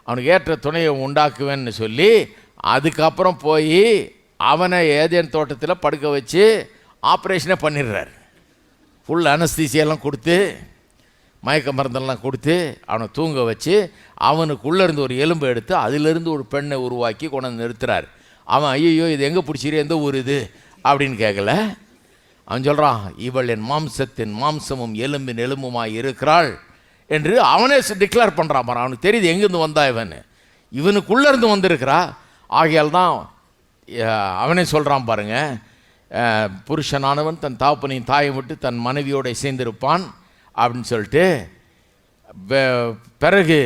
அவனுக்கு ஏற்ற துணையை உண்டாக்குவேன்னு சொல்லி அதுக்கப்புறம் போய் அவனை ஏதேன் தோட்டத்தில் படுக்க வச்சு ஆப்ரேஷனே பண்ணிடுறாரு. ஃபுல் அனஸ்தீசியெல்லாம் கொடுத்து மயக்க மருந்தெல்லாம் கொடுத்து அவனை தூங்க வச்சு அவனுக்குள்ளே இருந்து ஒரு எலும்பை எடுத்து அதிலிருந்து ஒரு பெண்ணை உருவாக்கி கொண்டு வந்து நிறுத்துறாரு. அவன் ஐயோ இது எங்கே பிடிச்சிரு, எந்த ஊர் இது அப்படின்னு கேட்கல. அவன் சொல்கிறான், இவள் என் மாம்சத்தின் மாம்சமும் எலும்பின் எலும்புமாய் இருக்கிறாள் என்று அவனே டிக்ளேர் பண்ணுறான். பாரு, அவனுக்கு தெரியுது எங்கேருந்து வந்தா இவனுக்குள்ளே இருந்து வந்திருக்கிறா. ஆகையால் தான் அவனே சொல்கிறான் பாருங்க, புருஷனானவன் தன் தாப்பனையும் தாயை விட்டு தன் மனைவியோடு இசைந்திருப்பான் அப்படின்னு சொல்லிட்டு பிறகு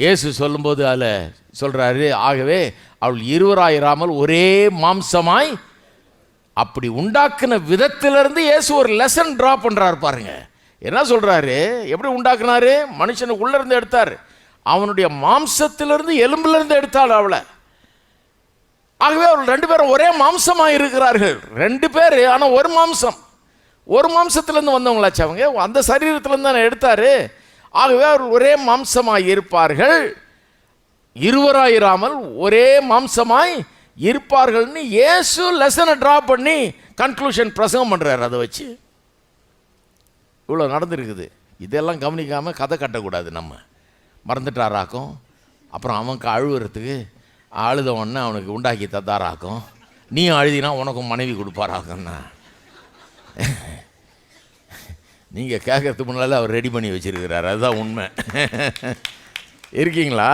இயேசு சொல்லும்போது அதில் சொல்கிறாரு, ஆகவே அவள் இருவராயிராமல் ஒரே மாம்சமாய். அப்படி உண்டாக்குன விதத்திலிருந்து இயேசு ஒரு லெசன் ட்ரா பண்ணுறாரு பாருங்க. என்ன சொல்கிறாரு, எப்படி உண்டாக்குனாரு? மனுஷனுக்குள்ளேருந்து எடுத்தார், அவனுடைய மாம்சத்திலிருந்து எலும்பிலிருந்து எடுத்தாள் அவளை. ஆகவே அவர்கள் 2 பேரும் ஒரே மாம்சமாக இருக்கிறார்கள். 2 பேர் ஆனால் ஒரு மாம்சம், ஒரு மாம்சத்திலேருந்து வந்தவங்களாச்சு அவங்க, அந்த சரீரத்திலேருந்து தானே எடுத்தார். ஆகவே அவர்கள் ஒரே மாம்சமாய் இருப்பார்கள், இருவராயிராமல் ஒரே மாம்சமாய் இருப்பார்கள்னு இயேசு லெசனை ட்ரா பண்ணி கன்க்ளூஷன் பிரசங்கம் பண்ணுறாரு. அதை வச்சு இவ்வளோ நடந்துருக்குது. இதெல்லாம் கவனிக்காமல் கதை கட்டக்கூடாது. நம்ம மறந்துட்டாராக்கும், அப்புறம் அவனுக்கு அழுவுறதுக்கு அழுத உடனே அவனுக்கு உண்டாக்கி தந்தாராக்கும், நீ அழுதினா உனக்கும் மனைவி கொடுப்பாராக்குன்னா நீங்கள் கேட்கறதுக்கு முன்னால அவர் ரெடி பண்ணி வச்சுருக்கிறார். அதுதான் உண்மை. இருக்கீங்களா?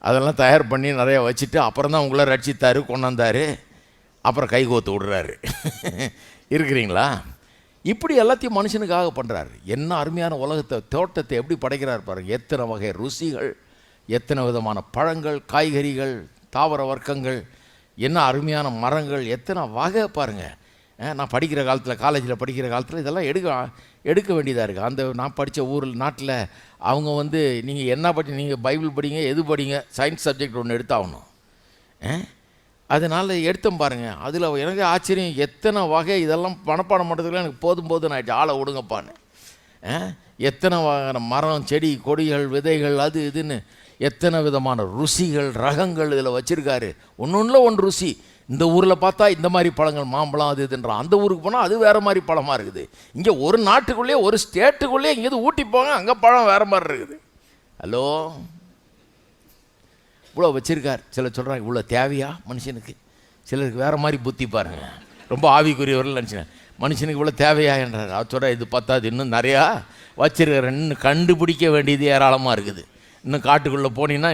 அதெல்லாம் தயார் பண்ணி நிறையா வச்சுட்டு அப்புறம் தான் உங்களை ரட்சித்தார், கொண்டாந்தார், அப்புறம் கை கோத்து விடுறாரு. இருக்கிறீங்களா? இப்படி எல்லாத்தையும் மனுஷனுக்காக பண்ணுறாரு. என்ன அருமையான உலகத்தை, தோட்டத்தை எப்படி படைக்கிறார் பாருங்கள். எத்தனை வகை ருசிகள், எத்தனை விதமான பழங்கள், காய்கறிகள், தாவர வர்க்கங்கள், என்ன அருமையான மரங்கள், எத்தனை வகை பாருங்கள். நான் படிக்கிற காலத்தில், காலேஜில் படிக்கிற காலத்தில் இதெல்லாம் எடுக்க வேண்டியதாக இருக்குது. அந்த நான் படித்த ஊரில் நாட்டில் அவங்க நீங்கள் என்ன நீங்கள் பைபிள் படிங்க, எது படிங்க, சயின்ஸ் சப்ஜெக்ட் ஒன்று எடுத்தாகணும். அதனால் எடுத்தோம் பாருங்கள். அதில் எனக்கு ஆச்சரியம், எத்தனை வகை இதெல்லாம் மனப்பாடம் பண்ணுறதுக்குள்ள எனக்கு போதும் ஆகிடுச்சு, ஆளை விடுங்கப்பான்னு. எத்தனை மரம், செடி, கொடிகள், விதைகள், அது இதுன்னு எத்தனை விதமான ருசிகள், ரகங்கள் இதில் வச்சுருக்காரு. ஒன்று ருசி. இந்த ஊரில் பார்த்தா இந்த மாதிரி பழங்கள், மாம்பழம் அது இதுன்றான். அந்த ஊருக்கு போனால் அது வேறு மாதிரி பழமாக இருக்குது. இங்கே ஒரு நாட்டுக்குள்ளேயே, ஒரு ஸ்டேட்டுக்குள்ளேயே இங்கேருந்து ஊட்டி போங்க, அங்கே பழம் வேறு மாதிரி இருக்குது. ஹலோ, இவ்வளோ வச்சுருக்கார். சிலர் சொல்கிறாங்க இவ்வளோ தேவையா மனுஷனுக்கு? சிலருக்கு வேறு மாதிரி புத்தி பாருங்கள். ரொம்ப ஆவிக்குரியவர்கள் நினச்சினேன், மனுஷனுக்கு இவ்வளோ தேவையா என்றார். அவர் சொல்கிற இது பத்தாது, இன்னும் நிறையா வச்சுருக்கிறேன், இன்னும் கண்டுபிடிக்க வேண்டியது ஏராளமாக இருக்குது. இன்னும் காட்டுக்குள்ளே போனீங்கன்னா